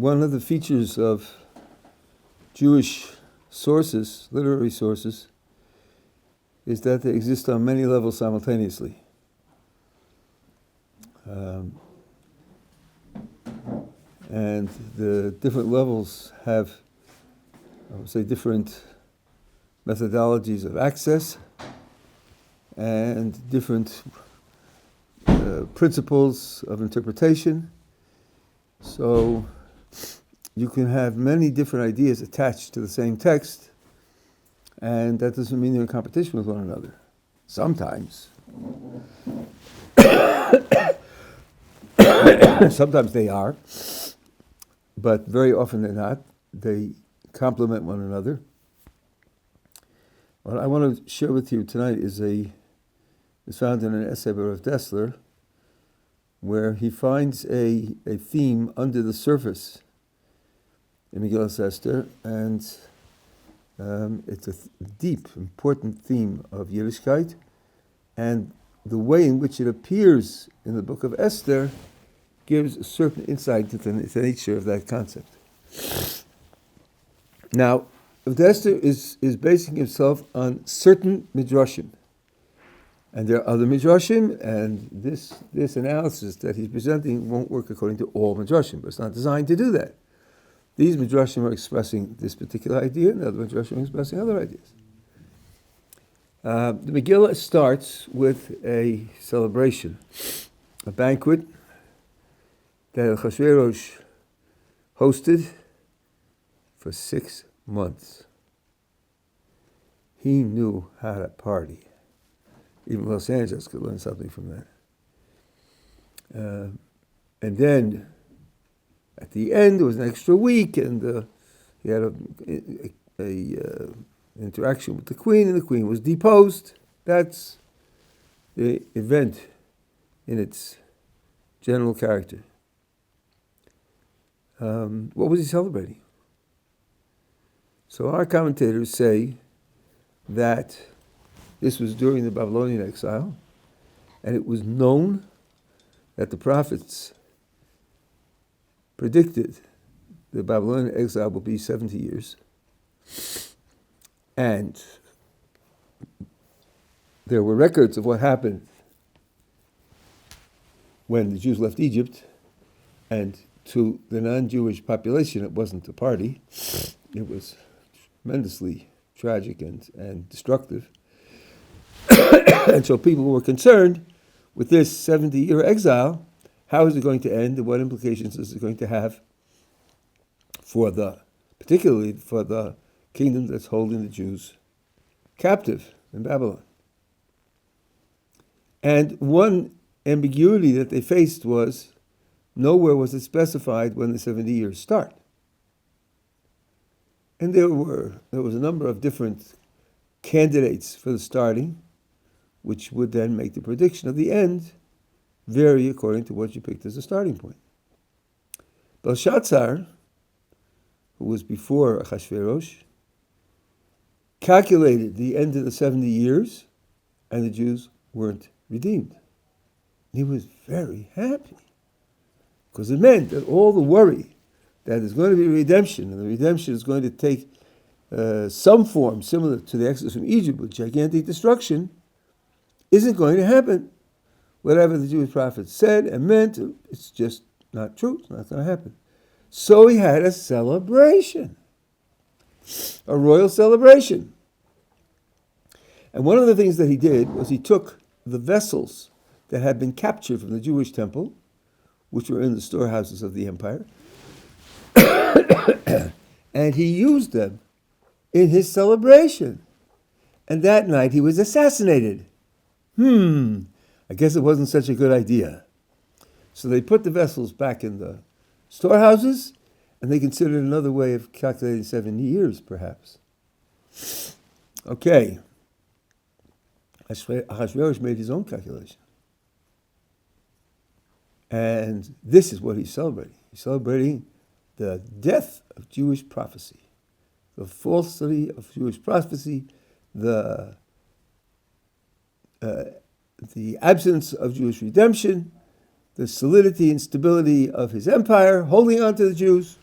one of the features of Jewish sources, literary sources, is that they exist on many levels simultaneously. And the different levels have, I would say, different methodologies of access and different principles of interpretation. So you can have many different ideas attached to the same text, and that doesn't mean they're in competition with one another. Sometimes. Sometimes they are, but very often they're not. They complement one another. What I want to share with you tonight is found in an essay by Rabbi Dessler, where he finds a theme under the surface in Yeshivat Esther, and it's a deep, important theme of Yiddishkeit, and the way in which it appears in the book of Esther gives a certain insight into the nature of that concept. Now, Rabbi Esther is basing himself on certain midrashim, and there are other midrashim, and this analysis that he's presenting won't work according to all midrashim, but it's not designed to do that. These midrashim are expressing this particular idea, and other midrashim are expressing other ideas. The Megillah starts with a celebration, a banquet that Achashverosh hosted for 6 months. He knew how to party. Even Los Angeles could learn something from that. And then, at the end, there was an extra week, and he had a interaction with the queen, and the queen was deposed. That's the event in its general character. What was he celebrating? So our commentators say that this was during the Babylonian exile, and it was known that the prophets predicted the Babylonian exile will be 70 years. And there were records of what happened when the Jews left Egypt, and to the non-Jewish population, it wasn't a party. It was tremendously tragic and destructive. And so people were concerned with this 70-year exile. How is it going to end, and what implications is it going to have particularly for the kingdom that's holding the Jews captive in Babylon? And one ambiguity that they faced was, nowhere was it specified when the 70 years start. And there was a number of different candidates for the starting, which would then make the prediction of the end vary according to what you picked as a starting point. Belshazzar, who was before Achashverosh, calculated the end of the 70 years, and the Jews weren't redeemed. He was very happy, because it meant that all the worry that there's going to be redemption, and the redemption is going to take some form similar to the Exodus from Egypt with gigantic destruction, isn't going to happen. Whatever the Jewish prophets said and meant, it's just not true. It's not going to happen. So he had a celebration, a royal celebration. And one of the things that he did was he took the vessels that had been captured from the Jewish temple, which were in the storehouses of the empire, and he used them in his celebration. And that night he was assassinated. I guess it wasn't such a good idea. So they put the vessels back in the storehouses, and they considered another way of calculating 70 years, perhaps. Okay. Ahasuerus made his own calculation. And this is what he's celebrating. He's celebrating the death of Jewish prophecy, the falsity of Jewish prophecy, the absence of Jewish redemption, the solidity and stability of his empire, holding on to the Jews.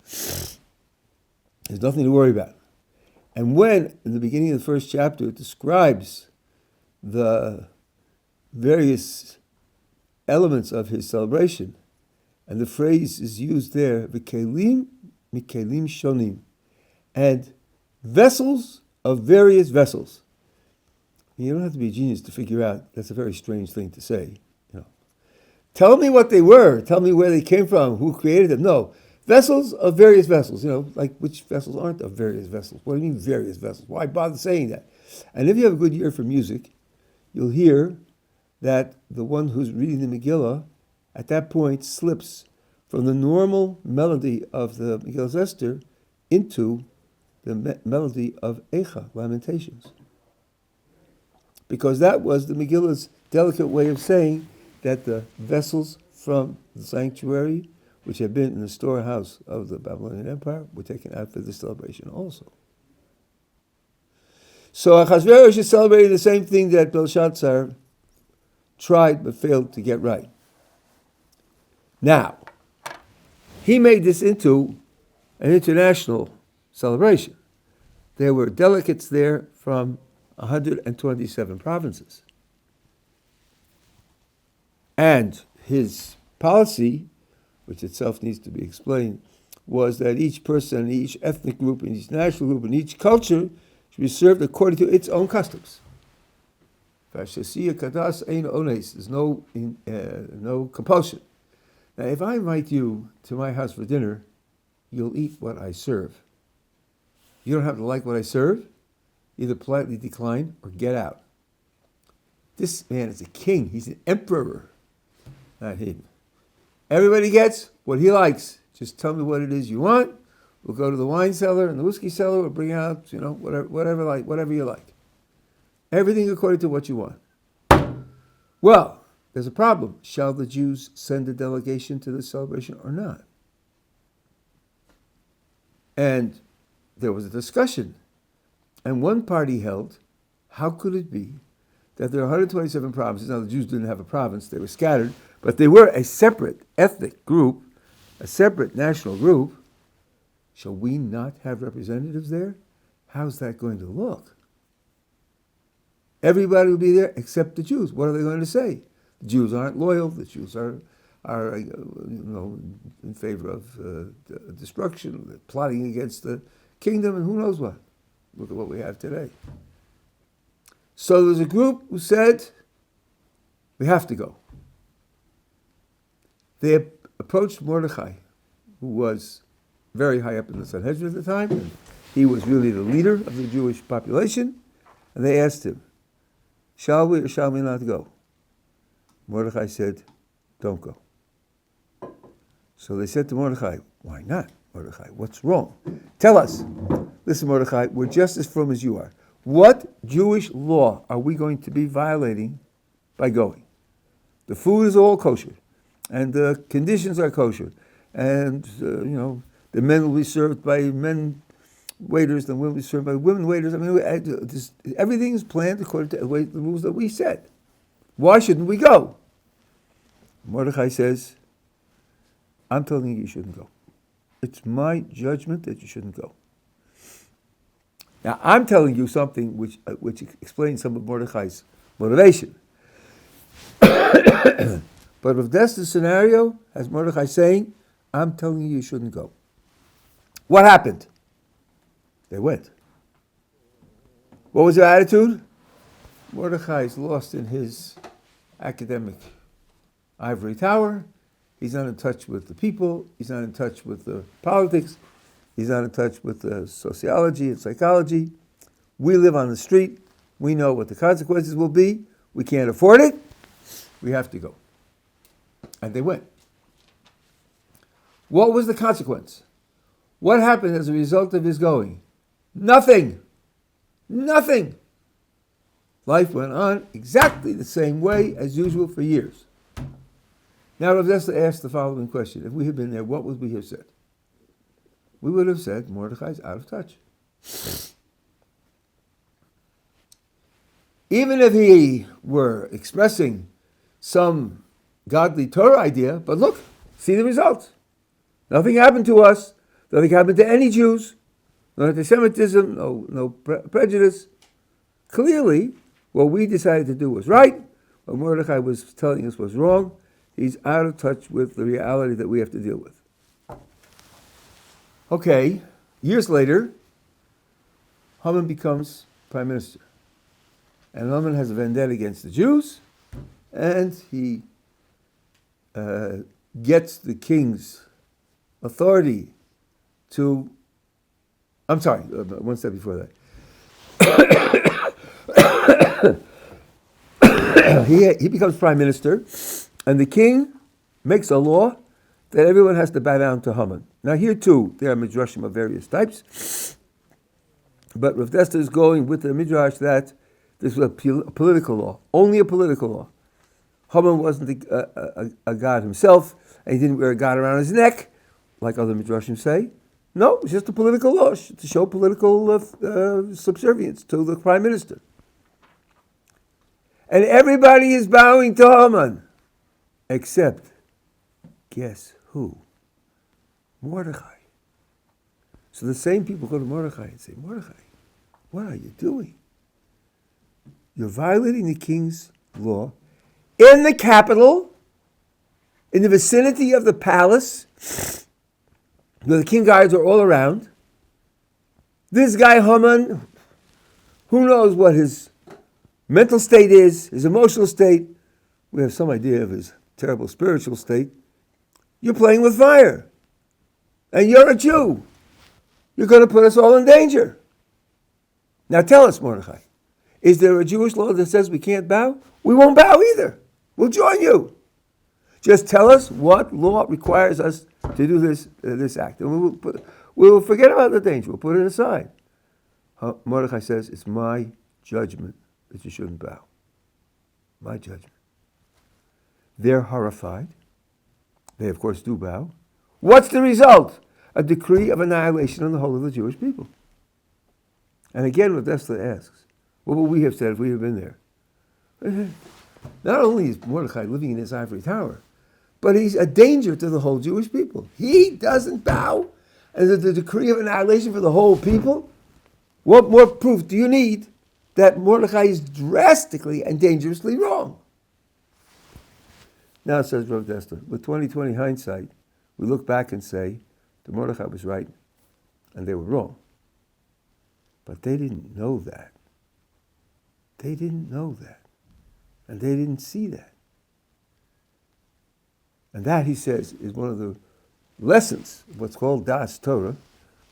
There's nothing to worry about. And when, in the beginning of the first chapter, it describes the various elements of his celebration, and the phrase is used there, v'kelim mikelim shonim, and vessels of various vessels. You don't have to be a genius to figure out that's a very strange thing to say. Tell me what they were. Tell me where they came from, who created them. No, vessels of various vessels. Like which vessels aren't of various vessels? What do you mean various vessels? Why bother saying that? And if you have a good ear for music, you'll hear that the one who's reading the Megillah at that point slips from the normal melody of the Megillah Esther into the melody of Eicha, Lamentations. Because that was the Megillah's delicate way of saying that the vessels from the sanctuary, which had been in the storehouse of the Babylonian Empire, were taken out for the celebration also. So Achashverosh is celebrating the same thing that Belshazzar tried but failed to get right. Now, he made this into an international celebration. There were delegates there from 127 provinces. And his policy, which itself needs to be explained, was that each person, each ethnic group, and each national group, and each culture should be served according to its own customs. There's no compulsion. Now, if I invite you to my house for dinner, you'll eat what I serve. You don't have to like what I serve. Either politely decline or get out. This man is a king. He's an emperor. Not him. Everybody gets what he likes. Just tell me what it is you want. We'll go to the wine cellar and the whiskey cellar. We'll bring out, whatever you like. Everything according to what you want. Well, there's a problem. Shall the Jews send a delegation to this celebration or not? And there was a discussion. And one party held, how could it be that there are 127 provinces? Now, the Jews didn't have a province. They were scattered. But they were a separate ethnic group, a separate national group. Shall we not have representatives there? How's that going to look? Everybody will be there except the Jews. What are they going to say? The Jews aren't loyal. The Jews are in favor of destruction. They're plotting against the kingdom, and who knows what. Look at what we have today. So there's a group who said, we have to go. They approached Mordechai, who was very high up in the Sanhedrin at the time, and he was really the leader of the Jewish population, and they asked him, shall we or shall we not go? Mordechai said, don't go. So they said to Mordechai, why not, Mordechai? What's wrong? Tell us. Listen, Mordechai, we're just as firm as you are. What Jewish law are we going to be violating by going? The food is all kosher, and the conditions are kosher, and the men will be served by men waiters, the women will be served by women waiters. I mean, everything is planned according to the rules that we set. Why shouldn't we go? Mordechai says, I'm telling you shouldn't go. It's my judgment that you shouldn't go. Now, I'm telling you something which explains some of Mordechai's motivation. But if that's the scenario, as Mordechai saying, I'm telling you shouldn't go. What happened? They went. What was their attitude? Mordechai is lost in his academic ivory tower. He's not in touch with the people. He's not in touch with the politics. He's not in touch with the sociology and psychology. We live on the street. We know what the consequences will be. We can't afford it. We have to go. And they went. What was the consequence? What happened as a result of his going? Nothing. Nothing. Life went on exactly the same way as usual for years. Now, Rav Dessler asked the following question. If we had been there, what would we have said? We would have said, Mordechai's out of touch. Even if he were expressing some godly Torah idea, but look, see the results. Nothing happened to us. Nothing happened to any Jews. No anti-Semitism, no prejudice. Clearly, what we decided to do was right. What Mordechai was telling us was wrong. He's out of touch with the reality that we have to deal with. Okay, years later, Haman becomes prime minister. And Haman has a vendetta against the Jews, and he gets the king's authority to... I'm sorry, one step before that. He becomes prime minister, and the king makes a law that everyone has to bow down to Haman. Now here too, there are midrashim of various types, but Rav Desta is going with the midrash that this was a political law, only a political law. Haman wasn't a god himself, and he didn't wear a god around his neck, like other midrashim say. No, it's just a political law to show political subservience to the prime minister. And everybody is bowing to Haman, except, guess who? Mordechai. So the same people go to Mordechai and say, Mordechai, what are you doing? You're violating the king's law in the capital, in the vicinity of the palace, where the king guards are all around. This guy Haman, who knows what his mental state is, his emotional state. We have some idea of his terrible spiritual state. You're playing with fire. And you're a Jew. You're going to put us all in danger. Now tell us, Mordechai, is there a Jewish law that says we can't bow? We won't bow either. We'll join you. Just tell us what law requires us to do this act. And we will forget about the danger. We'll put it aside. Mordechai says, it's my judgment that you shouldn't bow. My judgment. They're horrified. They, of course, do bow. What's the result? A decree of annihilation on the whole of the Jewish people. And again, Rav Desta asks, what would we have said if we had been there? Not only is Mordechai living in his ivory tower, but he's a danger to the whole Jewish people. He doesn't bow, and the decree of annihilation for the whole people? What more proof do you need that Mordechai is drastically and dangerously wrong? Now, says Rav Desta, with 20/20 hindsight, we look back and say, the Mordechai was right, and they were wrong. But they didn't know that. They didn't know that. And they didn't see that. And that, he says, is one of the lessons of what's called Das Torah.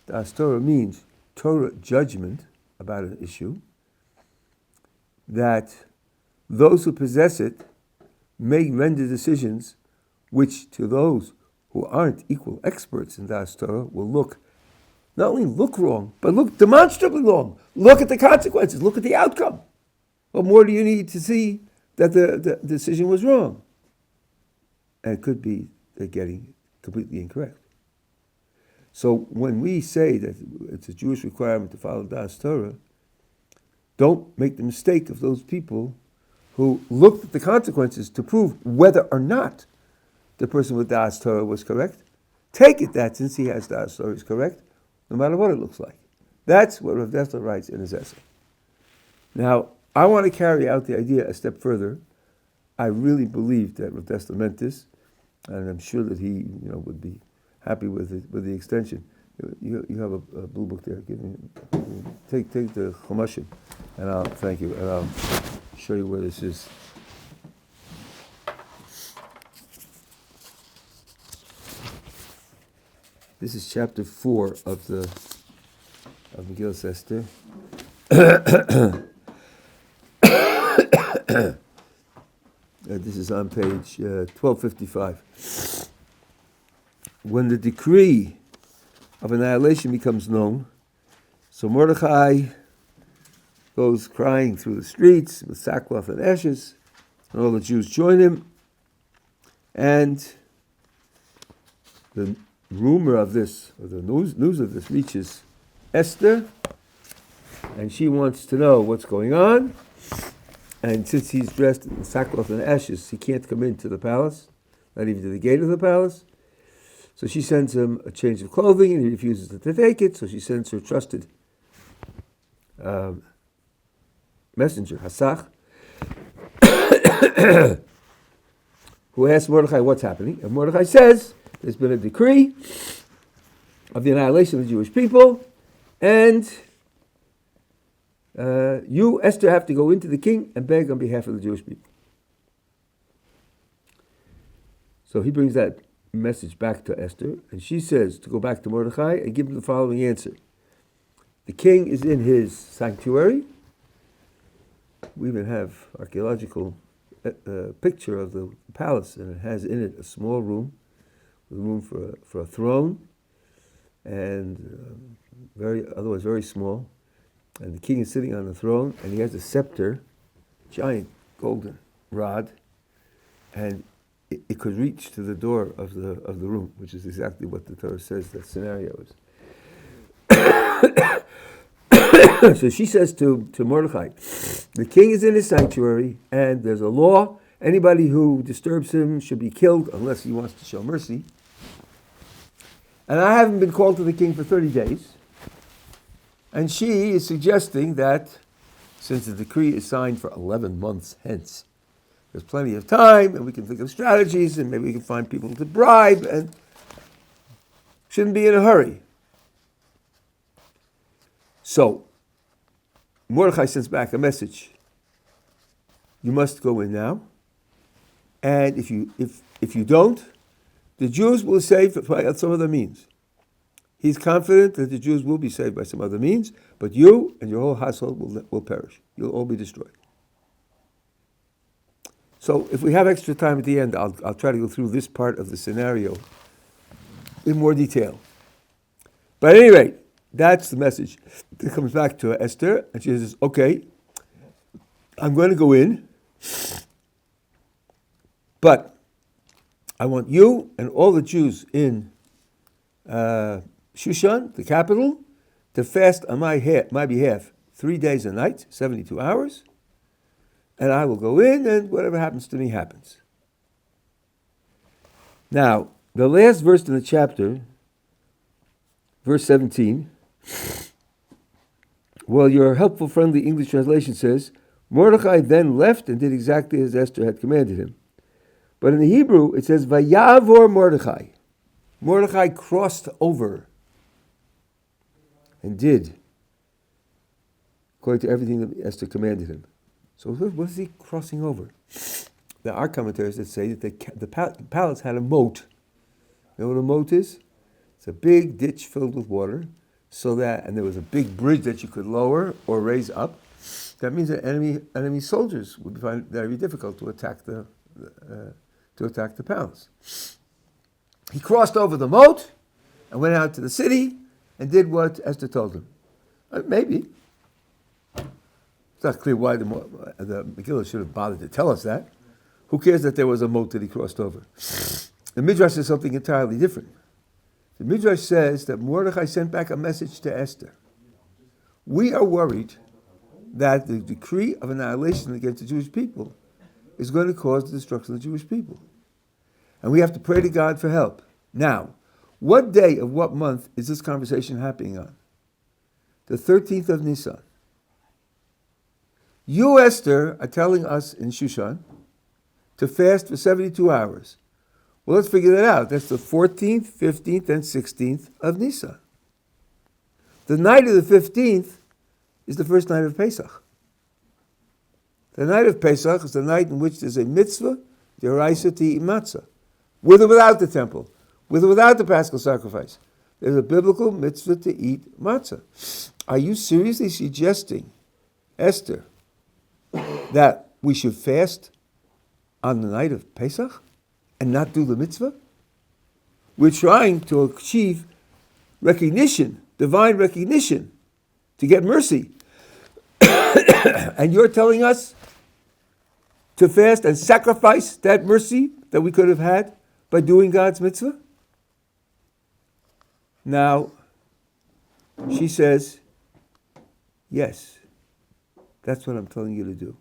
Das Torah means Torah judgment about an issue, that those who possess it may render decisions which to those who aren't equal experts in Das Torah will not only look wrong, but look demonstrably wrong. Look at the consequences. Look at the outcome. What more do you need to see that the decision was wrong? And it could be they're getting completely incorrect. So when we say that it's a Jewish requirement to follow Das Torah, don't make the mistake of those people who looked at the consequences to prove whether or not the person with Das Torah was correct. Take it that since he has Das Torah is correct, no matter what it looks like. That's what Rav Desta writes in his essay. Now, I want to carry out the idea a step further. I really believe that Rav Desta meant this, and I'm sure that he, would be happy with the extension. You have a blue book there. Take the Chumashim, and I'll thank you, and I'll show you where this is. This is chapter 4 of Megillas Esther. This is on page 1255. When the decree of annihilation becomes known, so Mordechai goes crying through the streets with sackcloth and ashes, and all the Jews join him, and the rumor of this, or the news of this, reaches Esther, and she wants to know what's going on. And since he's dressed in sackcloth and ashes, he can't come into the palace, not even to the gate of the palace. So she sends him a change of clothing, and he refuses to take it. So she sends her trusted messenger, Hasach, who asks Mordechai what's happening. And Mordechai says, there's been a decree of the annihilation of the Jewish people, and you, Esther, have to go into the king and beg on behalf of the Jewish people. So he brings that message back to Esther, and she says to go back to Mordechai and give him the following answer. The king is in his sanctuary. We even have archaeological picture of the palace, and it has in it a small room, with room for a throne, and otherwise very small. And the king is sitting on the throne, and he has a scepter, giant golden rod, and it could reach to the door of the room, which is exactly what the Torah says that scenario is. So she says to Mordechai, the king is in his sanctuary, and there's a law. Anybody who disturbs him should be killed unless he wants to show mercy. And I haven't been called to the king for 30 days. And she is suggesting that since the decree is signed for 11 months hence, there's plenty of time, and we can think of strategies, and maybe we can find people to bribe, and shouldn't be in a hurry. So, Mordechai sends back a message. You must go in now, and if you don't, the Jews will save by some other means. He's confident that the Jews will be saved by some other means, but you and your whole household will perish. You'll all be destroyed. So if we have extra time at the end, I'll try to go through this part of the scenario in more detail. But at any rate, that's the message that comes back to Esther, and she says, okay, I'm going to go in, but I want you and all the Jews in Shushan, the capital, to fast on my behalf 3 days and nights, 72 hours, and I will go in, and whatever happens to me happens. Now, the last verse in the chapter, verse 17, well, your helpful, friendly English translation says, Mordechai then left and did exactly as Esther had commanded him. But in the Hebrew, it says, Vayavor Mordechai. Mordechai crossed over and did according to everything that Esther commanded him. So what is he crossing over? There are commentators that say that the palace had a moat. You know what a moat is? It's a big ditch filled with water, and there was a big bridge that you could lower or raise up. That means that enemy soldiers would find it very difficult to attack the palace. He crossed over the moat and went out to the city and did what Esther told him. Maybe. It's not clear why the Megillah should have bothered to tell us that. Who cares that there was a moat that he crossed over? The Midrash says something entirely different. The Midrash says that Mordechai sent back a message to Esther. We are worried that the decree of annihilation against the Jewish people is going to cause the destruction of the Jewish people. And we have to pray to God for help. Now, what day of what month is this conversation happening on? The 13th of Nisan. You, Esther, are telling us in Shushan to fast for 72 hours. Well, let's figure that out. That's the 14th, 15th, and 16th of Nisan. The night of the 15th is the first night of Pesach. The night of Pesach is the night in which there's a mitzvah, d'oraisa, to eat matzah, with or without the temple, with or without the paschal sacrifice. There's a biblical mitzvah to eat matzah. Are you seriously suggesting, Esther, that we should fast on the night of Pesach and not do the mitzvah? We're trying to achieve recognition, divine recognition, to get mercy. And you're telling us to fast and sacrifice that mercy that we could have had by doing God's mitzvah? Now, she says, yes, that's what I'm telling you to do.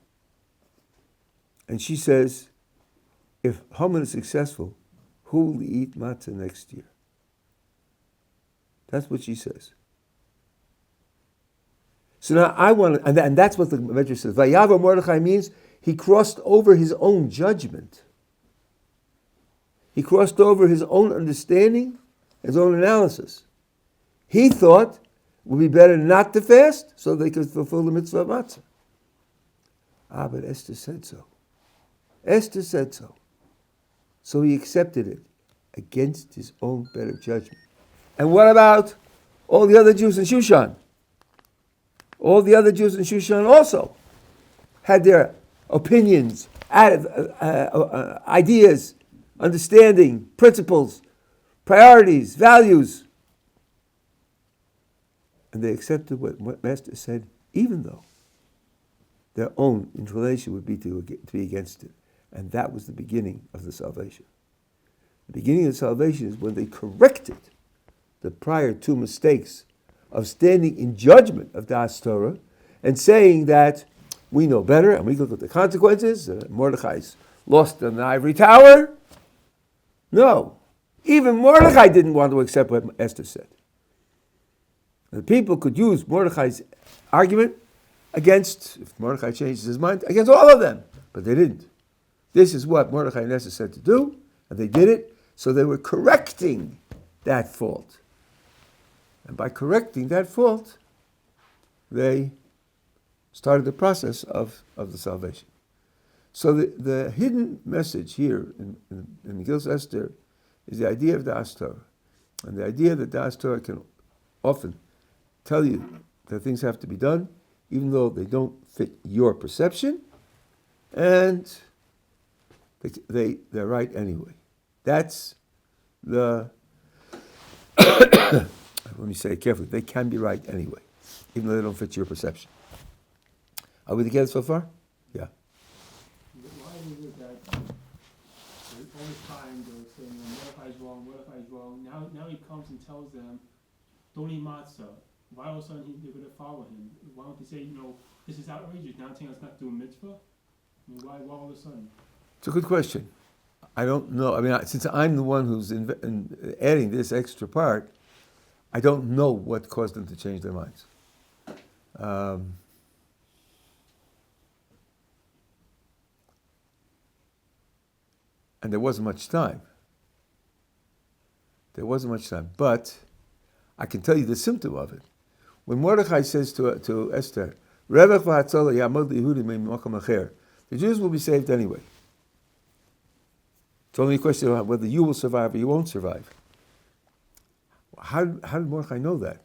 And she says, if Haman is successful, who will eat matzah next year? That's what she says. So now I want to, and that's what the Medrash says. Vayavo Mordechai means he crossed over his own judgment. He crossed over his own understanding, his own analysis. He thought it would be better not to fast so they could fulfill the mitzvah of matzah. But Esther said so. Esther said so. So he accepted it against his own better judgment. And what about all the other Jews in Shushan? All the other Jews in Shushan also had their opinions, ideas, understanding, principles, priorities, values. And they accepted what Master said, even though their own inclination would be to be against it. And that was the beginning of the salvation. The beginning of salvation is when they corrected the prior two mistakes of standing in judgment of Das Torah and saying that we know better and we look at the consequences. Mordechai's lost in the ivory tower. No. Even Mordechai didn't want to accept what Esther said. The people could use Mordechai's argument against, if Mordechai changes his mind, against all of them. But they didn't. This is what Mordechai and Esther said to do, and they did it. So they were correcting that fault. And by correcting that fault, they started the process of the salvation. So the hidden message here in Megillas Esther is the idea of Das Torah. And the idea that Das Torah can often tell you that things have to be done, even though they don't fit your perception, and they're right anyway. That's the... Let me say it carefully. They can be right anyway, even though they don't fit your perception. Are we together so far? Yeah. Why is it that all the time they were saying, Mordechai's wrong, now he comes and tells them, don't eat matzah. Why all of a sudden they're going to follow him? Why don't they say, this is outrageous, now telling us not to do a mitzvah? I mean, why all of a sudden? It's a good question. I don't know. I mean, since I'm the one who's adding this extra part, I don't know what caused them to change their minds. And there wasn't much time. But I can tell you the symptom of it. When Mordechai says to Esther, the Jews will be saved anyway. It's only a question of whether you will survive or you won't survive. How did Mordechai know that?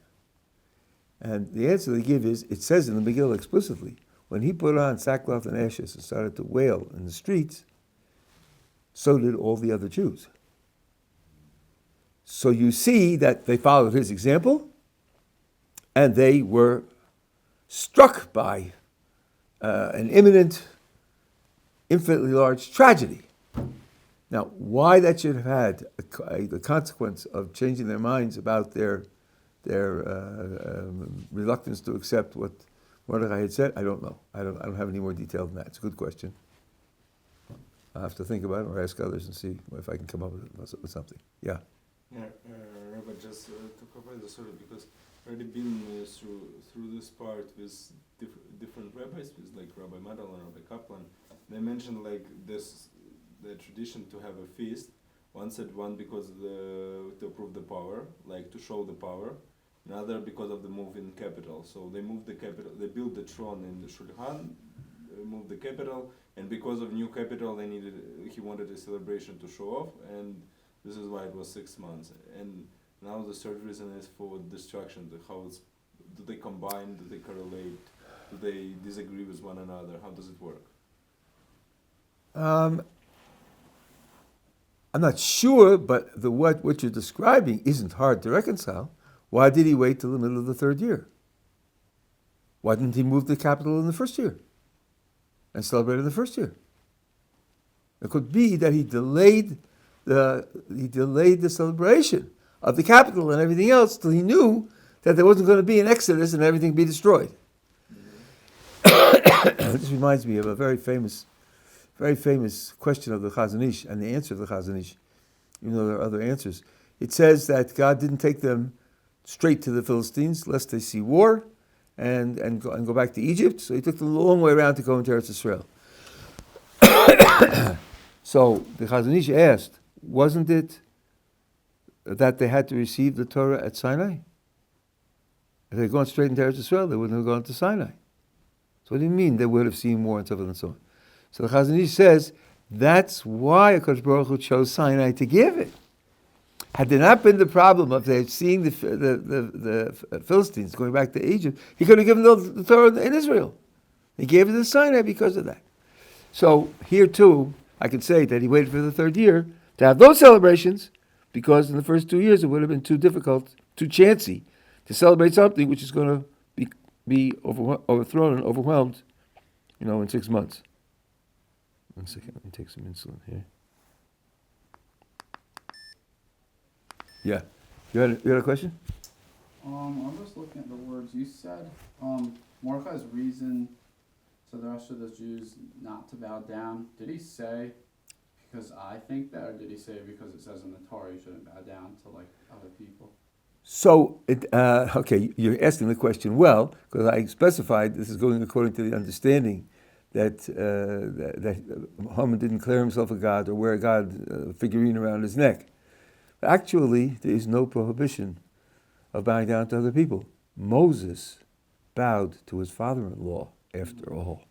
And the answer they give is, it says in the Megillah explicitly, when he put on sackcloth and ashes and started to wail in the streets, so did all the other Jews. So you see that they followed his example, and they were struck by an imminent, infinitely large tragedy. Now, why that should have had the consequence of changing their minds about their reluctance to accept what Mordechai had said, I don't know. I don't have any more detail than that. It's a good question. I'll have to think about it or ask others and see if I can come up with something. Yeah. Yeah, Rabbi, just to cover the story, because I've already been through this part with different rabbis, with like Rabbi Madal and Rabbi Kaplan. They mentioned like the tradition to have a feast. One said one because to prove the power, like to show the power. Another because of the move in capital. So they moved the capital. They built the throne in the Shulchan, moved the capital, and because of new capital, he wanted a celebration to show off, and this is why it was 6 months. And now the third reason is for destruction. Do they combine? Do they correlate? Do they disagree with one another? How does it work? I'm not sure, but what you're describing isn't hard to reconcile. Why did he wait till the middle of the third year? Why didn't he move the capital in the first year and celebrate in the first year? It could be that he delayed the celebration of the capital and everything else till he knew that there wasn't going to be an exodus and everything be destroyed. This reminds me of a very famous question of the Chazon Ish and the answer of the Chazon Ish, even though there are other answers. It says that God didn't take them straight to the Philistines, lest they see war, and go back to Egypt. So he took the long way around to go into Eretz Israel. So the Chazon Ish asked, wasn't it that they had to receive the Torah at Sinai? If they'd gone straight into Eretz Israel, they wouldn't have gone to Sinai. So what do you mean they would have seen war and so forth and so on? So the Chazon Ish says, that's why HaKadosh Baruch Hu chose Sinai to give it. Had there not been the problem of they seeing the Philistines going back to Egypt, he could have given the Torah in Israel. He gave it to Sinai because of that. So here too, I could say that he waited for the third year to have those celebrations, because in the first 2 years it would have been too difficult, too chancy to celebrate something which is going to be overthrown and overwhelmed, in 6 months. 1 second, let me take some insulin here. Yeah. You had a question? I'm just looking at the words you said. Mordechai's reason to the rest of the Jews not to bow down, did he say because I think that, or did he say because it says in the Torah you shouldn't bow down to other people? So, okay, you're asking the question well, because I specified this is going according to the understanding that Haman didn't declare himself a god or wear a god figurine around his neck. Actually, there is no prohibition of bowing down to other people. Moses bowed to his father-in-law, after all.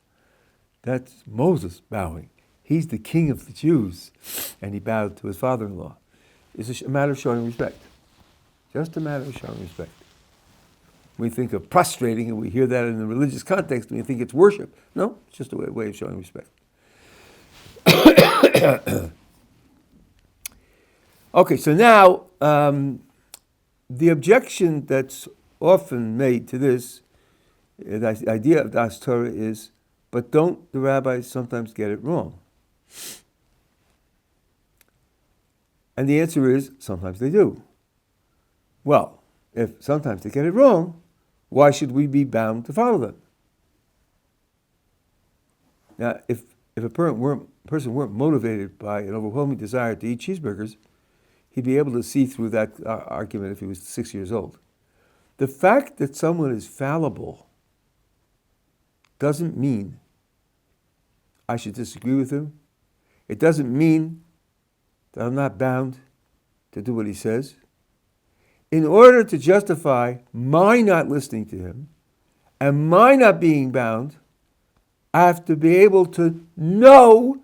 That's Moses bowing. He's the king of the Jews, and he bowed to his father-in-law. It's a matter of showing respect. Just a matter of showing respect. We think of prostrating, and we hear that in the religious context, and we think it's worship. No, it's just a way of showing respect. Okay, so now, the objection that's often made to this, the idea of Das Torah is, but don't the rabbis sometimes get it wrong? And the answer is, sometimes they do. Well, if sometimes they get it wrong, why should we be bound to follow them? Now, if a person weren't motivated by an overwhelming desire to eat cheeseburgers, he'd be able to see through that argument if he was 6 years old. The fact that someone is fallible doesn't mean I should disagree with him. It doesn't mean that I'm not bound to do what he says. In order to justify my not listening to him and my not being bound, I have to be able to know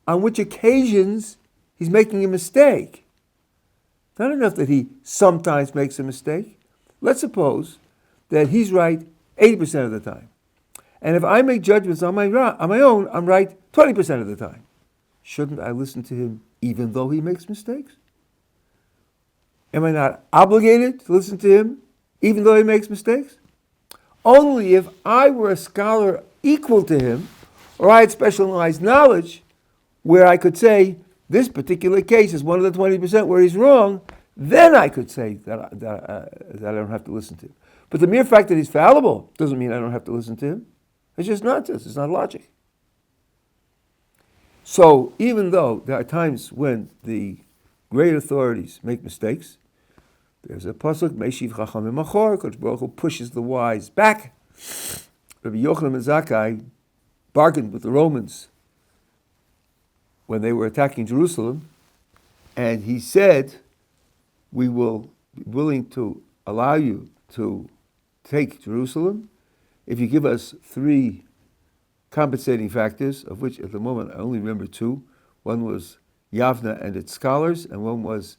on which occasions he's making a mistake. Not enough that he sometimes makes a mistake. Let's suppose that he's right 80% of the time. And if I make judgments on my own, I'm right 20% of the time. Shouldn't I listen to him even though he makes mistakes? Am I not obligated to listen to him even though he makes mistakes? Only if I were a scholar equal to him, or I had specialized knowledge where I could say, this particular case is one of the 20% where he's wrong, then I could say that I don't have to listen to him. But the mere fact that he's fallible doesn't mean I don't have to listen to him. It's just nonsense. It's not logic. So even though there are times when the great authorities make mistakes, there's a pasuk, Meishiv Chachamim Achor, Kodesh Baruch Hu pushes the wise back. Rabbi Yochanan ben Zakkai bargained with the Romans when they were attacking Jerusalem, and he said, we will be willing to allow you to take Jerusalem if you give us 3 compensating factors, of which at the moment I only remember 2. One was Yavna and its scholars, and one was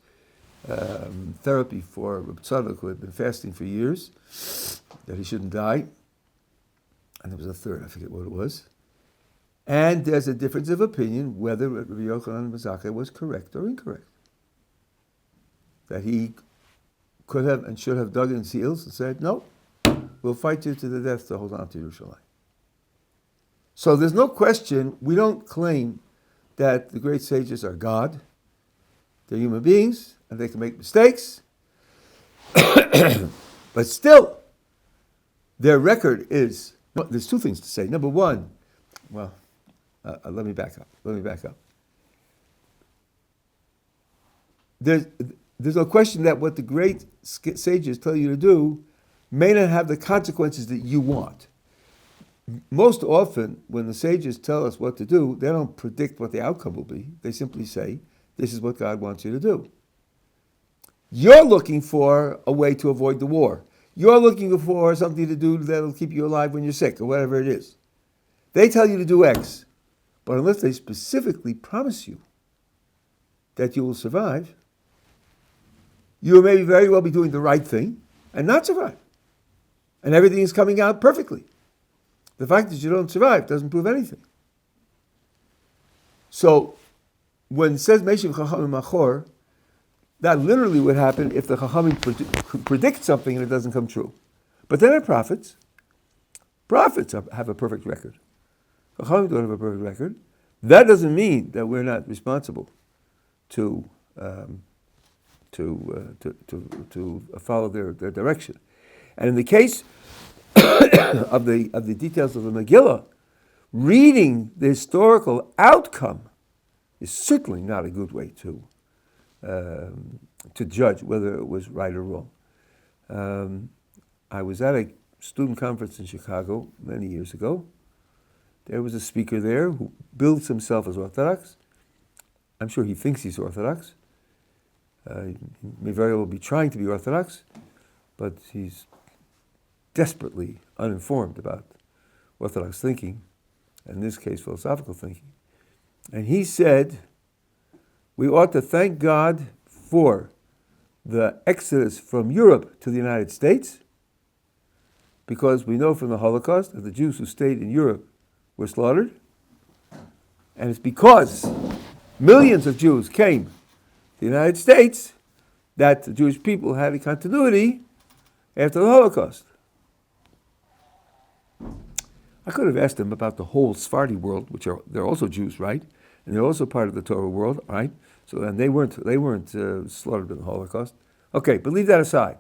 therapy for Reb Tzadok, who had been fasting for years, that he shouldn't die. And there was a third, I forget what it was. And there's a difference of opinion whether Rabbi Yochanan ben Zakkai was correct or incorrect. That he could have and should have dug in heels and said, no, we'll fight you to the death to hold on to Yerushalayim. So there's no question, we don't claim that the great sages are God. They're human beings, and they can make mistakes. But still, their record is, well, there's 2 things to say. Number one, well, let me back up. there's no question that what the great sages tell you to do may not have the consequences that you want. Most often, when the sages tell us what to do, they don't predict what the outcome will be. They simply say, this is what God wants you to do. You're looking for a way to avoid the war. You're looking for something to do that'll keep you alive when you're sick, or whatever it is. They tell you to do X, but unless they specifically promise you that you will survive, you may very well be doing the right thing and not survive. And everything is coming out perfectly. The fact that you don't survive doesn't prove anything. So, when it says Meshiv Chachamim Machor, that literally would happen if the Chachamim predict something and it doesn't come true. But then are prophets. Prophets have a perfect record. Chachamim don't have a perfect record. That doesn't mean that we're not responsible to follow their direction. And in the case of the details of the Megillah, reading the historical outcome is certainly not a good way to judge whether it was right or wrong. I was at a student conference in Chicago many years ago. There was a speaker there who bills himself as Orthodox. I'm sure he thinks he's Orthodox. He may very well be trying to be Orthodox, but he's desperately uninformed about Orthodox thinking, in this case philosophical thinking. And he said, we ought to thank God for the exodus from Europe to the United States, because we know from the Holocaust that the Jews who stayed in Europe were slaughtered. And it's because millions of Jews came to the United States that the Jewish people had a continuity after the Holocaust. I could have asked him about the whole Sephardi world, they're also Jews, right? And they're also part of the Torah world, right? So and they weren't slaughtered in the Holocaust. Okay, but leave that aside.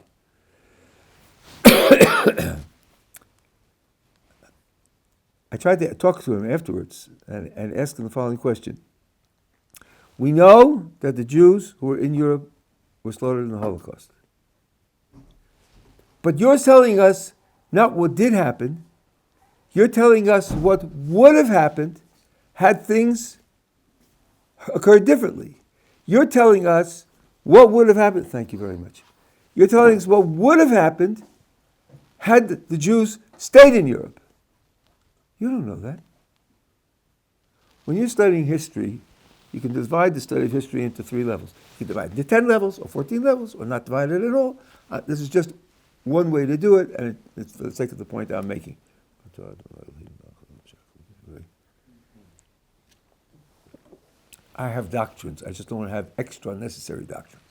I tried to talk to him afterwards and ask him the following question. We know that the Jews who were in Europe were slaughtered in the Holocaust. But you're telling us not what did happen, you're telling us what would have happened had things occurred differently. You're telling us what would have happened. Thank you very much. You're telling us what would have happened had the Jews stayed in Europe. You don't know that. When you're studying history, you can divide the study of history into 3 levels. You can divide it into 10 levels or 14 levels or not divide it at all. This is just one way to do it, and it's for the sake of the point I'm making. I have doctrines. I just don't want to have extra necessary doctrine.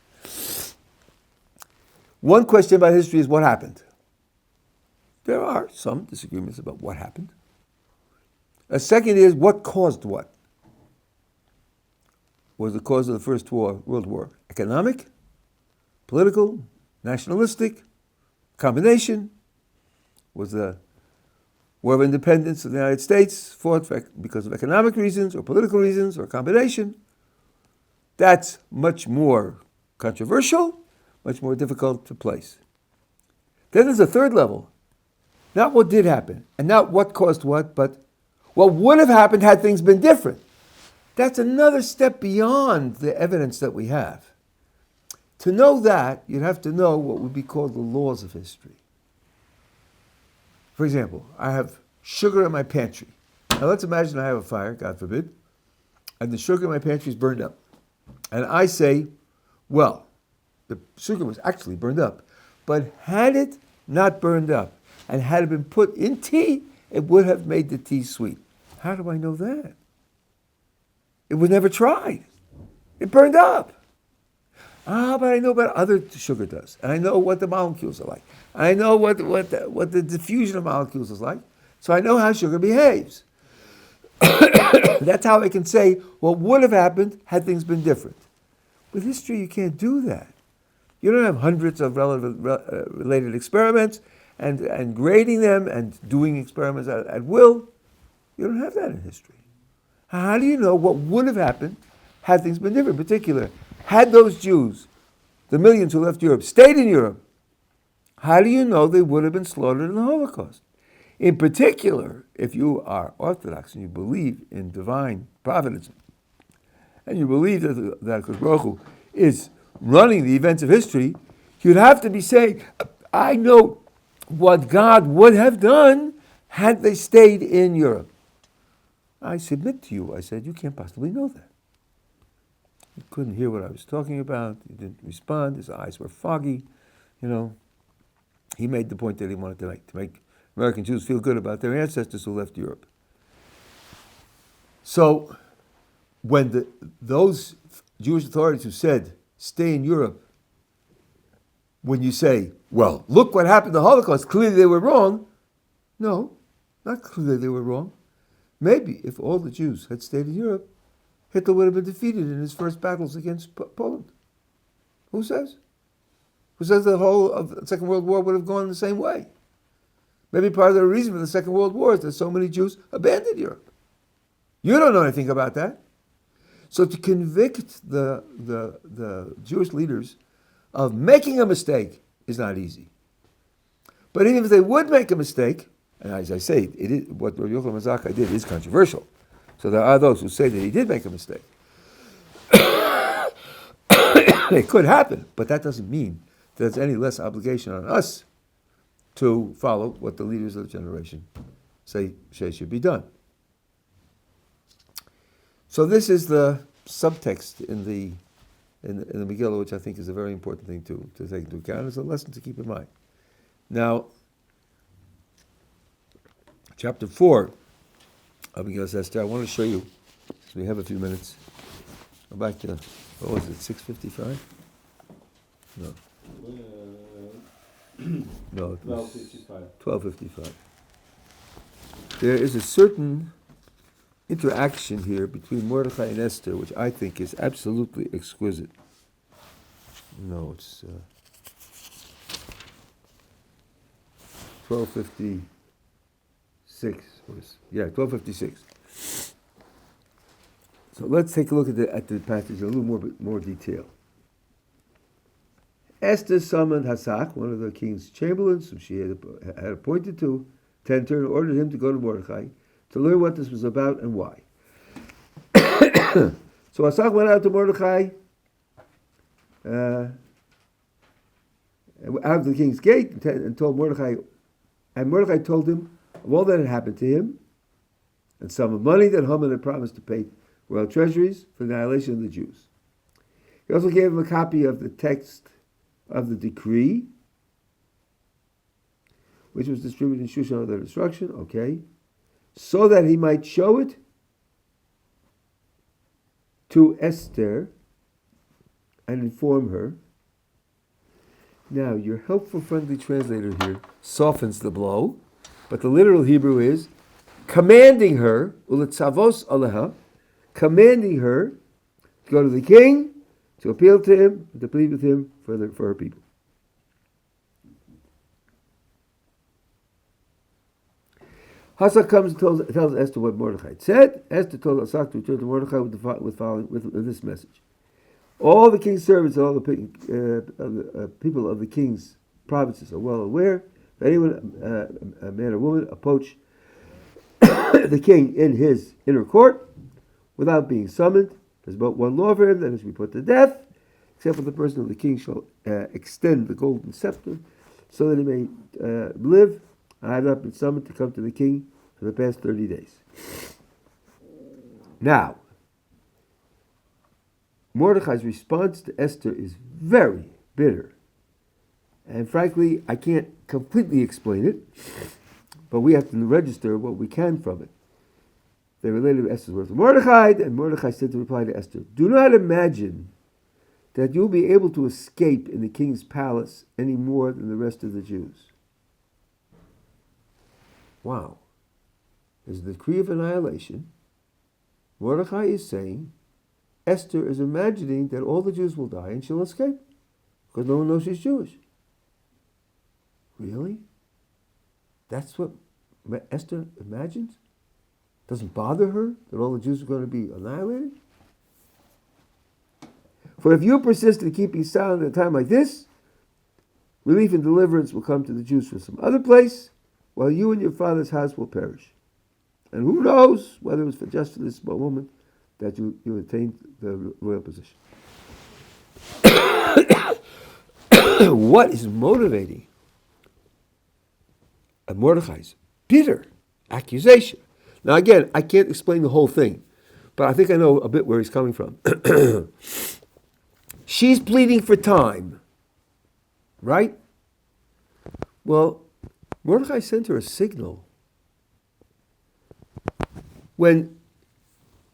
One question about history is what happened. There are some disagreements about what happened. A second is what caused what. Was the cause of the First World War economic, political, nationalistic, combination? Was the War of Independence of the United States fought because of economic reasons or political reasons or a combination? That's much more controversial, much more difficult to place. Then there's a third level. Not what did happen, and not what caused what, but what would have happened had things been different. That's another step beyond the evidence that we have. To know that, you'd have to know what would be called the laws of history. For example, I have sugar in my pantry. Now let's imagine I have a fire, God forbid, and the sugar in my pantry is burned up. And I say, well, the sugar was actually burned up, but had it not burned up, and had it been put in tea, it would have made the tea sweet. How do I know that? It was never tried. It burned up. But I know what other sugar does. And I know what the molecules are like. I know what the diffusion of molecules is like. So I know how sugar behaves. That's how I can say what would have happened had things been different. With history, you can't do that. You don't have hundreds of related experiments and grading them and doing experiments at will. You don't have that in history. How do you know what would have happened had things been different? In particular, had those Jews the millions who left Europe, stayed in Europe, how do you know they would have been slaughtered in the Holocaust? In particular, if you are Orthodox and you believe in divine providence, and you believe that Hakadosh Baruch Hu is running the events of history, you'd have to be saying, I know what God would have done had they stayed in Europe. I submit to you, I said, you can't possibly know that. He couldn't hear what I was talking about. He didn't respond. His eyes were foggy. He made the point that he wanted to make American Jews feel good about their ancestors who left Europe. So, when those Jewish authorities who said, stay in Europe, when you say, well, look what happened to the Holocaust, clearly they were wrong. No, not clearly they were wrong. Maybe if all the Jews had stayed in Europe, Hitler would have been defeated in his first battles against Poland. Who says? Who says the whole of the Second World War would have gone the same way? Maybe part of the reason for the Second World War is that so many Jews abandoned Europe. You don't know anything about that. So to convict the Jewish leaders of making a mistake is not easy. But even if they would make a mistake, and as I say, what Rabbi Yochanan Zakkai did is controversial. So there are those who say that he did make a mistake. It could happen, but that doesn't mean there's any less obligation on us to follow what the leaders of the generation say should be done. So this is the subtext in the Megillah, which I think is a very important thing to take into account. It's a lesson to keep in mind. Now, chapter 4 of Megillah Esther, I want to show you, so we have a few minutes. Go back to, what was it, 6:55? No. No, it was 12:55. There is a certain interaction here between Mordechai and Esther, which I think is absolutely exquisite. No, it's 12:56. 12:56. So let's take a look at the passage in a little more detail. Esther summoned Hasak, one of the king's chamberlains, whom she had appointed to tend her, and ordered him to go to Mordechai to learn what this was about and why. So Hasak went out to Mordechai, out of the king's gate, and told Mordechai, and Mordechai told him of all that had happened to him, and sum of money that Haman had promised to pay royal treasuries for the annihilation of the Jews. He also gave him a copy of the text of the decree, which was distributed in Shushan under destruction, so that he might show it to Esther and inform her. Now, your helpful, friendly translator here softens the blow, but the literal Hebrew is commanding her, uletzavos aleha, commanding her to go to the king, to appeal to him, and to plead with him for her people. Hasak comes and tells Esther what Mordechai said. Esther told Hasak to return to Mordechai with this message. All the king's servants and all the people of the king's provinces are well aware. If anyone, a man or woman, approach the king in his inner court without being summoned, there's but one law for him, that is to be put to death, except for the person of the king shall extend the golden scepter so that he may live. I have not been summoned to come to the king for the past 30 days. Now, Mordechai's response to Esther is very bitter. And frankly, I can't completely explain it, but we have to register what we can from it. They related Esther's words to Mordechai, and Mordechai said to reply to Esther, do not imagine that you'll be able to escape in the king's palace any more than the rest of the Jews. Wow. There's a decree of annihilation. Mordechai is saying, Esther is imagining that all the Jews will die and she'll escape because no one knows she's Jewish. Really? That's what Esther imagines? Doesn't bother her that all the Jews are going to be annihilated? For if you persist in keeping silent at a time like this, relief and deliverance will come to the Jews from some other place, while you and your father's house will perish. And who knows whether it was just for this moment that you attained the royal position. What is motivating Mordechai's bitter accusation? Now again, I can't explain the whole thing, but I think I know a bit where he's coming from. She's pleading for time, right? Well, Mordechai sent her a signal. When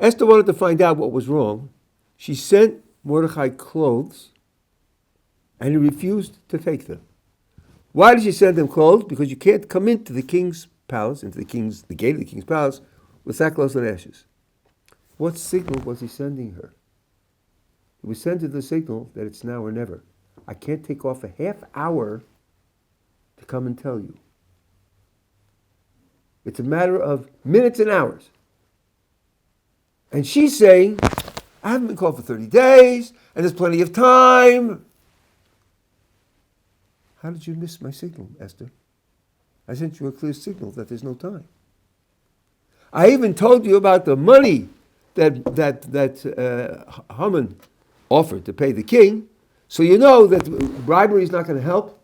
Esther wanted to find out what was wrong, she sent Mordechai clothes, and he refused to take them. Why did she send them clothes? Because you can't come into the king's palace, the gate of the king's palace, with sackcloth and ashes. What signal was he sending her? He was sending the signal that it's now or never. I can't take off a half hour to come and tell you. It's a matter of minutes and hours. And she's saying, I haven't been called for 30 days, and there's plenty of time. How did you miss my signal, Esther? I sent you a clear signal that there's no time. I even told you about the money that Haman offered to pay the king, so you know that bribery is not going to help.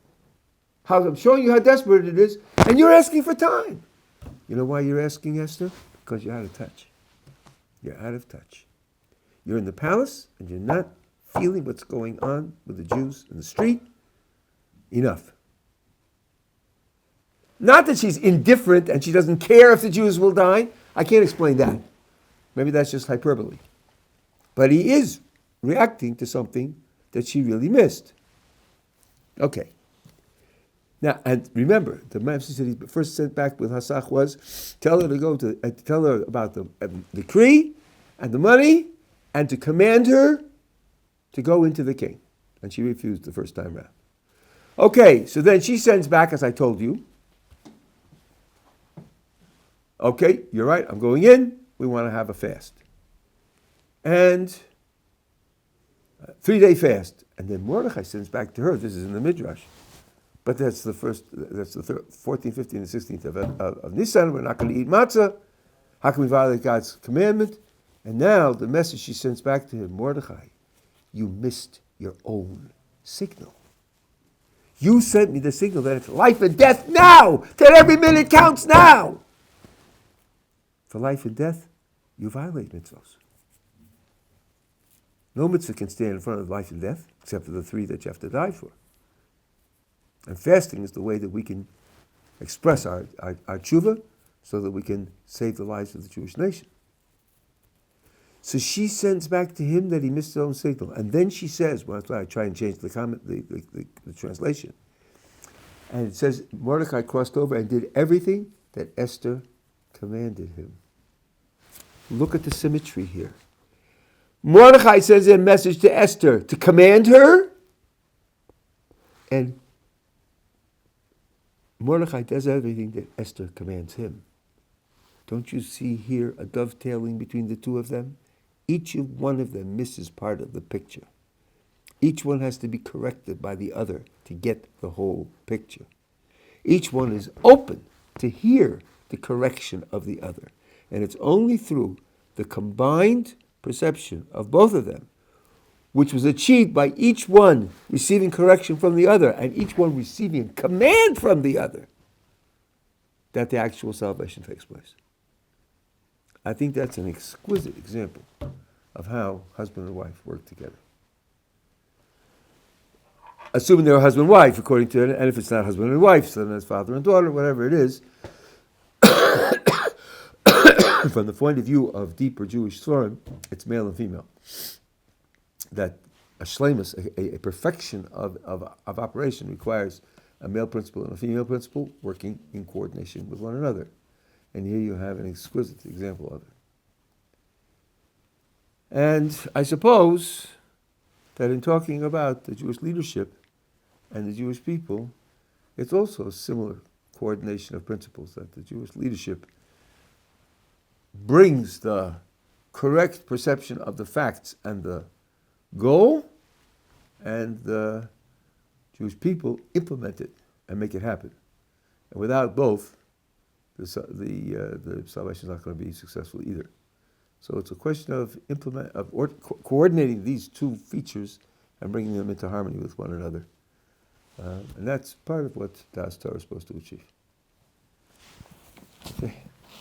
I'm showing you how desperate it is, and you're asking for time. You know why you're asking, Esther? Because you're out of touch. You're out of touch. You're in the palace, and you're not feeling what's going on with the Jews in the street. Enough. Not that she's indifferent and she doesn't care if the Jews will die. I can't explain that. Maybe that's just hyperbole. But he is reacting to something that she really missed. Okay. Now, and remember, the message that he first sent back with Hasach was, tell her about the decree and the money, and to command her to go into the king. And she refused the first time round. Okay, so then she sends back, as I told you. Okay, you're right, I'm going in. We want to have a fast. And 3-day fast. And then Mordechai sends back to her. This is in the Midrash. But that's the 14th, 15th, and 16th of Nisan. We're not going to eat matzah. How can we violate God's commandment? And now the message she sends back to him, Mordechai, you missed your own signal. You sent me the signal that it's life and death now, that every minute counts now. For life and death, you violate mitzvahs. No mitzvah can stand in front of life and death, except for the 3 that you have to die for. And fasting is the way that we can express our tshuva so that we can save the lives of the Jewish nation. So she sends back to him that he missed his own signal. And then she says, well, that's why I try and change the translation. And it says, Mordechai crossed over and did everything that Esther commanded him. Look at the symmetry here. Mordechai sends a message to Esther to command her, and Mordechai does everything that Esther commands him. Don't you see here a dovetailing between the two of them? Each one of them misses part of the picture. Each one has to be corrected by the other to get the whole picture. Each one is open to hear the correction of the other. And it's only through the combined perception of both of them, which was achieved by each one receiving correction from the other and each one receiving command from the other, that the actual salvation takes place. I think that's an exquisite example of how husband and wife work together. Assuming they're husband and wife, according to it, and if it's not husband and wife, so then it's father and daughter, whatever it is. From the point of view of deeper Jewish Torah, it's male and female. That a shleimus, a perfection of operation requires a male principle and a female principle working in coordination with one another. And here you have an exquisite example of it. And I suppose that in talking about the Jewish leadership and the Jewish people, it's also a similar coordination of principles, that the Jewish leadership brings the correct perception of the facts and the goal and the Jewish people implement it and make it happen. And without both, the salvation is not going to be successful either. So it's a question of coordinating these two features and bringing them into harmony with one another. And that's part of what Das Torah is supposed to achieve.